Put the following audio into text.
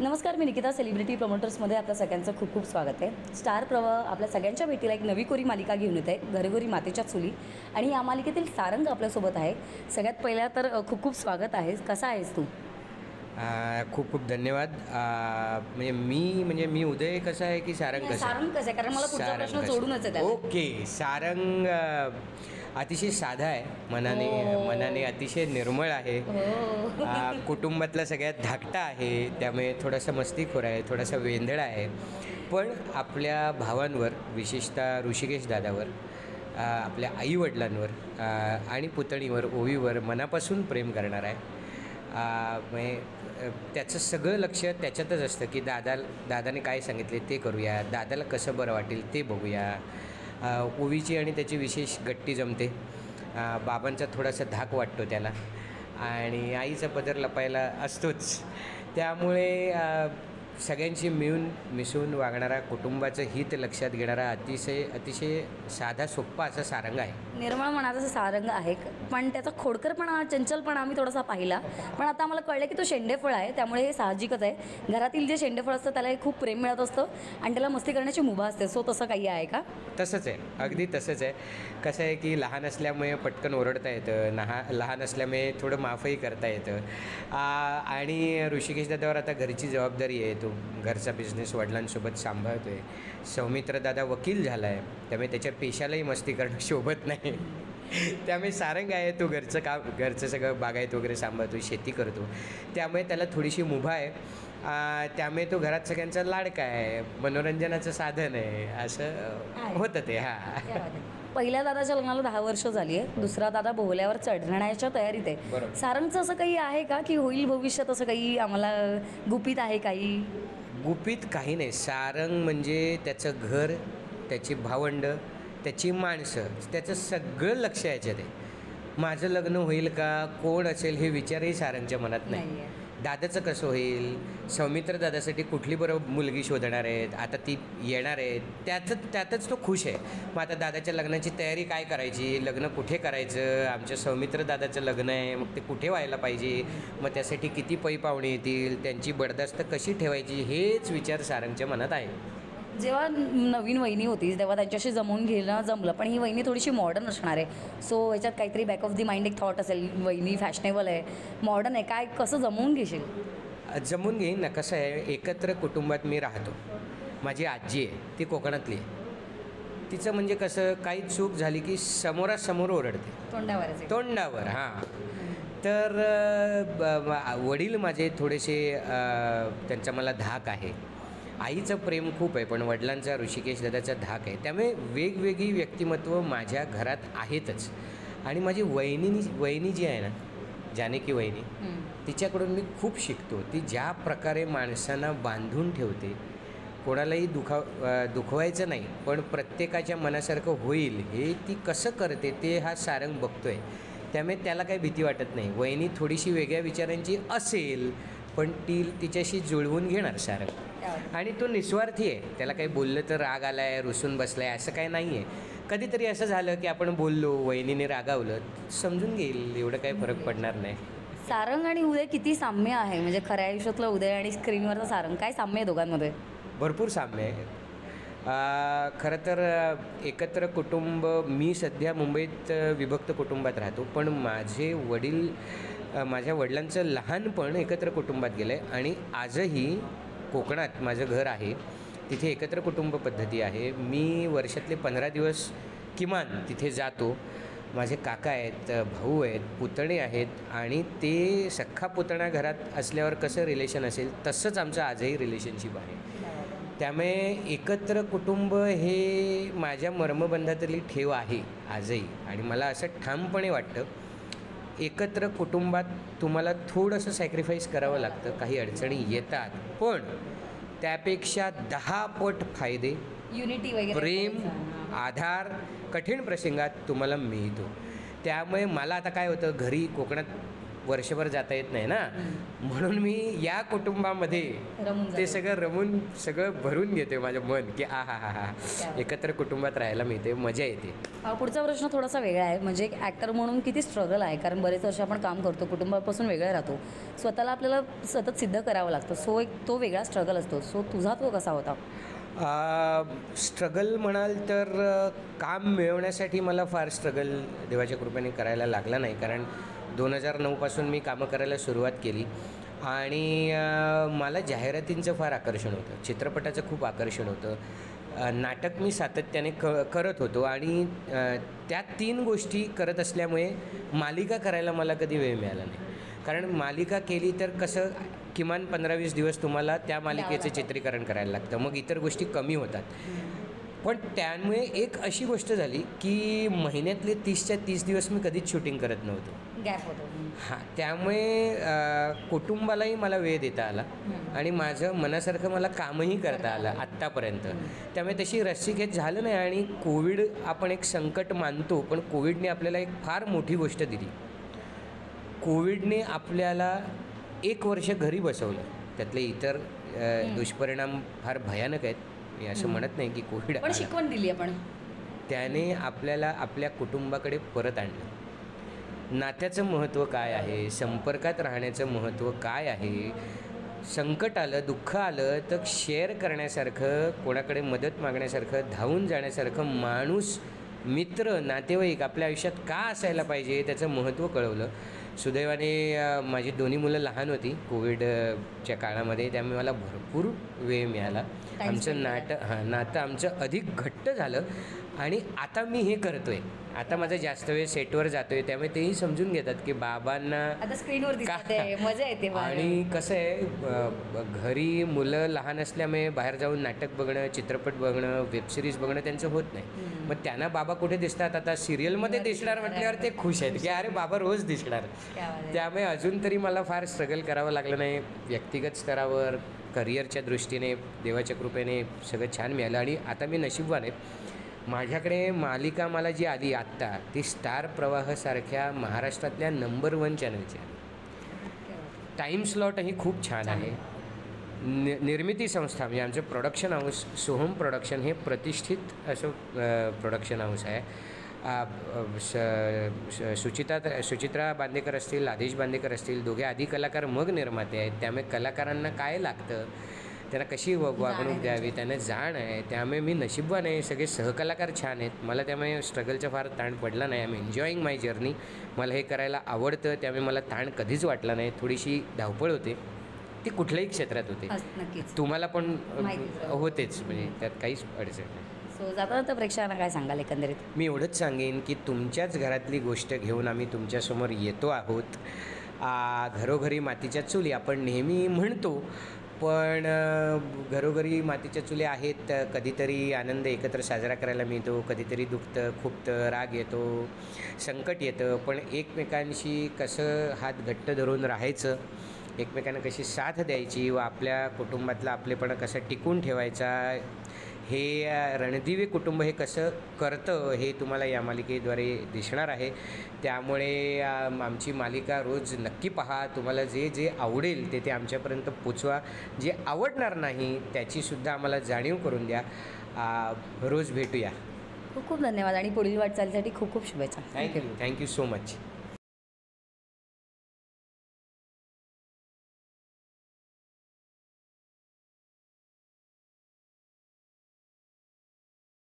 नमस्कार, मी निकिता. सेलिब्रिटी प्रमोटर्समध्ये आपल्या सगळ्यांचं खूप खूप स्वागत आहे. स्टार प्रवाह आपल्या सगळ्यांच्या भेटीला एक नवी कोरी मालिका घेऊन येत आहे, घरोघरी मातेच्या चुली. आणि या मालिकेतील सारंग आपल्यासोबत आहे. सगळ्यात पहिला तर खूप खूप स्वागत आहे. कसा आहेस तू? खूप खूप धन्यवाद. मी उदय कसा आहे की सारंग कसं आहे? कारण मला पुढचा प्रश्न जोडूनच आहे. ओके. सारंग अतिशय साधा आहे, मनाने अतिशय निर्मळ आहे. कुटुंबातला सगळ्यात धाकटा आहे, त्यामुळे थोडासा मस्तीखोर आहे, थोडासा वेंधळा आहे. पण आपल्या भावांवर, विशेषतः ऋषिकेश दादावर, आपल्या आईवडिलांवर आणि पुतणीवर, ओवीवर मनापासून प्रेम करणार आहे. त्याचं सगळं लक्ष त्याच्यातच असतं की दादाने काय सांगितले ते करूया, दादाला कसं बरं वाटेल ते बघूया. ओवीची आणि त्याची विशेष गट्टी जमते. बाबांचा थोडासा धाक वाटतो त्याला, आणि आईचा पदर लपायला असतोच. त्यामुळे सगळ्यांशी मिसळून वागणारा, कुटुंबाचं हित लक्षात घेणारा, अतिशय साधा सोप्पा असा सारंग आहे. निर्मळ मनाचा सारंग आहे, पण त्याचा खोडकरपणा, चंचलपणा आम्ही थोडासा पाहिला. पण आता आम्हाला कळलं की तो शेंडेफळ आहे, त्यामुळे हे साहजिकच आहे. घरातील जे शेंडेफळ असतं त्याला खूप प्रेम मिळत असतं आणि त्याला मस्ती करण्याची मुभा असते. सो तसं काही आहे का? तसंच आहे, अगदी तसंच आहे. कसं आहे की लहान असल्यामुळे पटकन ओरडता येतं, लहान असल्यामुळे थोडं माफही करता येतं. आणि ऋषिकेश दादावर आता घरची जबाबदारी आहे. घरचा बिझनेस वडिलांसोबत सांभाळतो आहे. सौमित्र दादा वकील झाला आहे, त्यामुळे त्याच्या पेशालाही मस्ती करणं शोभत नाही. त्यामुळे सारंग आहे, तो घरचं सगळं बागायत वगैरे सांभाळतो, शेती करतो, त्यामुळे त्याला थोडीशी मुभा आहे. त्यामुळे तो घरात सगळ्यांचा लाडका आहे, मनोरंजनाचं साधन आहे, असं होतं ते. पहिल्या दादाच्या लग्नाला 10 वर्ष झाली आहे, दुसरा दादा बोहल्यावर चढण्याच्या तयारीत आहे. सारंगचं असं काही आहे का की होईल भविष्यात, असं काही आम्हाला गुपित आहे? काही गुपित काही नाही. सारंग म्हणजे त्याचं घर, त्याची भावंड, त्याची माणसं, त्याचं सगळं लक्ष याच्यात आहे. माझं लग्न होईल का, कोण असेल हे विचारही सारंगच्या मनात नाही. दादाचं कसं होईल, सौमित्र दादासाठी कुठली बरोबर मुलगी शोधणार आहेत, आता ती येणार आहे, त्यातच तो खुश आहे. मग आता दादाच्या लग्नाची तयारी काय करायची, लग्न कुठे करायचं, आमच्या सौमित्र दादाचं लग्न आहे, मग ते कुठे व्हायला पाहिजे, मग त्यासाठी किती पै पाहुणे येतील, त्यांची बडदास्त कशी ठेवायची, हेच विचार सारंगच्या मनात आहे. जेव्हा नवीन वहिनी होती तेव्हा त्यांच्याशी जमून घेणं जमलं, पण ही वहिनी थोडीशी मॉडर्न असणार आहे. सो याच्यात काहीतरी बॅक ऑफ द माइंड एक थॉट असेल, वहिनी फॅशनेबल आहे, मॉडर्न आहे, काय कसं जमवून घेशील? जमून घेईन ना. कसं आहे, एकत्र कुटुंबात मी राहतो. माझी आजी आहे, ती कोकणातली आहे. तिचं म्हणजे कसं, काही चूक झाली की समोरासमोर ओरडते, तोंडावर. हां. तर वडील माझे थोडेसे, त्यांचा मला धाक आहे. आईचं प्रेम खूप आहे, पण वडिलांचा, ऋषिकेश दादाचा धाक आहे. त्यामुळे वेगवेगळी व्यक्तिमत्व माझ्या घरात आहेतच. आणि माझी वहिनी जी आहे ना, जानकी वहिनी, तिच्याकडून मी खूप शिकतो. ती ज्या प्रकारे माणसांना बांधून ठेवते, कोणालाही दुखवायचं नाही, पण प्रत्येकाच्या मनासारखं होईल हे ती कसं करते ते हा सारंग बघतोय. त्यामुळे त्याला काही भीती वाटत नाही. वहिनी थोडीशी वेगळ्या विचारांची असेल, पण तिच्याशी जुळवून घेणार सारंग. आणि तो निस्वार्थी आहे. त्याला काही बोललं तर राग आलाय, रुसून बसलाय, असं काही नाही आहे. कधीतरी असं झालं की आपण बोललो, वहिनीने रागावलं, समजून घेईल, एवढं काही फरक पडणार नाही. सारंग आणि उदय किती साम्य आहे, म्हणजे खऱ्या आयुष्यातलं उदय आणि स्क्रीनवरचं सारंग, काय साम्य आहे दोघांमध्ये? भरपूर साम्य आहे. खरं तर एकत्र कुटुंब, मी सध्या मुंबईत विभक्त कुटुंबात राहतो, पण माझ्या वडिलांचं लहानपण एकत्र कुटुंबात गेलं आहे. आणि आजही कोकणात माझं घर आहे, तिथे एकत्र कुटुंब पद्धती आहे. मी वर्षातले 15 दिवस किमान तिथे जातो. माझे काका आहेत, भाऊ आहेत, पुतणे आहेत, आणि ते सख्खा पुतणा घरात असल्यावर कसं रिलेशन असेल तसंच आमचं आजही रिलेशनशिप आहे. त्यामुळे एकत्र कुटुंब हे माझ्या मर्मबंधातली ठेव आहे आजही. आणि मला असं ठामपणे वाटतं, एकत्र कुटुंबात तुम्हाला थोडंसं सॅक्रिफाईस करावं लागतं, काही अडचणी येतात, पण त्यापेक्षा 10 पट फायदे, युनिटी वगैरे, प्रेम, आधार कठीण प्रसंगात तुम्हाला मिळतो. त्यामुळे मला आता काय होतं, घरी कोकणात वर्षभर जाता येत नाही ना, म्हणून मी या कुटुंबामध्ये रमून ते जातो. सगळं रमून सगळं भरून घेते माझं मन की आ हा हा हा एकत्र कुटुंबात राहायला मिळते, मजा येते. पुढचा प्रश्न थोडासा वेगळा आहे, म्हणजे एक ॲक्टर म्हणून किती स्ट्रगल आहे, कारण बरेच वर्ष आपण काम करतो, कुटुंबापासून वेगळं राहतो, स्वतःला आपल्याला सतत सिद्ध करावं लागतं. सो एक तो वेगळा स्ट्रगल असतो. सो तुझा तो कसा होता? स्ट्रगल म्हणाल तर काम मिळवण्यासाठी मला फार स्ट्रगल देवाच्या कृपेने करायला लागला नाही, कारण 2009पासून मी कामं करायला सुरुवात केली आणि मला जाहिरातींचं फार आकर्षण होतं, चित्रपटाचं खूप आकर्षण होतं, नाटक मी सातत्याने करत होतो आणि त्या 3 गोष्टी करत असल्यामुळे मालिका करायला मला कधी वेळ मिळाला नाही. कारण मालिका केली तर कसं किमान 15-20 दिवस तुम्हाला त्या मालिकेचं चित्रीकरण करायला लागतं, मग इतर गोष्टी कमी होतात. पण त्यामुळे एक अशी गोष्ट झाली की महिन्यातले 30च्या 30 दिवस मी कधीच शूटिंग करत नव्हतो. गॅप होतो. हां, त्यामुळे कुटुंबालाही मला वेळ देता आला आणि माझं मनासारखं मला कामही करता आलं आत्तापर्यंत. त्यामुळे तशी रस्सीखेच झालं नाही आणि कोविड आपण एक संकट मानतो, पण कोविडने आपल्याला एक फार मोठी गोष्ट दिली. कोविडने आपल्याला 1 वर्ष घरी बसवलं. त्यातले इतर दुष्परिणाम फार भयानक आहेत, मी असं म्हणत नाही की कोविड पण शिकवण दिली आपण. त्याने आपल्याला आपल्या कुटुंबाकडे परत आणलं. नात्याचं महत्त्व काय आहे, संपर्कात राहण्याचं महत्त्व काय आहे, संकट आलं, दुःख आलं तर शेअर करण्यासारखं, कोणाकडे मदत मागण्यासारखं, धावून जाण्यासारखं माणूस, मित्र, नातेवाईक आपल्या आयुष्यात का असायला पाहिजे त्याचं महत्त्व कळवलं. सुदैवाने माझी दोन्ही मुलं लहान होती कोविडच्या काळामध्ये, त्यामुळे मला भरपूर वेळ मिळाला. आमचं नातं आमचं अधिक घट्ट झालं आणि आता मी हे करतो आहे, आता माझा जास्त वेळ सेटवर जातो आहे, त्यामुळे तेही समजून घेतात की बाबांना आता स्क्रीनवर दिसते, मजा येते. आणि कसं आहे, घरी मुलं लहान असल्यामुळे बाहेर जाऊन नाटक बघणं, चित्रपट बघणं, वेबसिरीज बघणं त्यांचं होत नाही. मग त्यांना बाबा कुठे दिसतात, आता सिरियलमध्ये दिसणार म्हटल्यावर ते खुश आहेत की अरे बाबा रोज दिसणार. त्यामुळे अजून तरी मला फार स्ट्रगल करावं लागलं नाही. व्यक्तिगत स्तरावर, करिअरच्या दृष्टीने देवाच्या कृपेने सगळं छान मिळालं आणि आता मी नशीबवान आहे. माझ्याकडे मालिका मला जी आली आत्ता, ती स्टार प्रवाहसारख्या महाराष्ट्रातल्या नंबर 1 चॅनलची आहे. टाईम स्लॉटही खूप छान आहे. निर्मिती संस्था म्हणजे आमचं प्रोडक्शन हाऊस सोहम प्रोडक्शन हे प्रतिष्ठित असं प्रोडक्शन हाऊस आहे. सुचित्रा बांदेकर असतील, आदेश बांदेकर असतील, दोघे आधी कलाकार मग निर्माते आहेत. त्यामुळे कलाकारांना काय लागतं, त्यांना कशी वागणूक द्यावी, त्यांना जाण आहे. त्यामुळे मी नशीबवान आहे, सगळे सहकलाकार छान आहेत. मला त्यामुळे स्ट्रगलचा फार ताण पडला नाही. I am enjoying my journey. मला हे करायला आवडतं, त्यामुळे मला ताण कधीच वाटला नाही. थोडीशी धावपळ होते, ती कुठल्याही क्षेत्रात होते, तुम्हाला पण होतेच, म्हणजे त्यात काहीच अडचण नाही. सो जाता प्रेक्षकांना काय सांगाल एकंदरीत? मी एवढंच सांगेन की तुमच्याच घरातली गोष्ट घेऊन आम्ही तुमच्यासमोर येतो आहोत. घरोघरी मातीच्या चुली आपण नेहमी म्हणतो, पण घरोघरी मातीच्या चुल्या आहेत. कधीतरी आनंद एकत्र साजरा करायला मिळतो, कधीतरी दुखतं, खुपतं, राग येतो, संकट येतं, पण एकमेकांशी कसं हात घट्ट धरून राहायचं, एकमेकांना कशी साथ द्यायची व आपल्या कुटुंबातला आपलेपणा कसा टिकून ठेवायचा, हे रणदिवे कुटुंब हे कसं करतं हे तुम्हाला या मालिकेद्वारे दिसणार आहे. त्यामुळे आमची मालिका रोज नक्की पहा. तुम्हाला जे जे आवडेल ते आमच्यापर्यंत पोचवा. जे आवडणार नाही त्याचीसुद्धा आम्हाला जाणीव करून द्या. रोज भेटूया. खूप खूप धन्यवाद आणि पुढील वाटचालीसाठी खूप खूप शुभेच्छा. Thank you so much.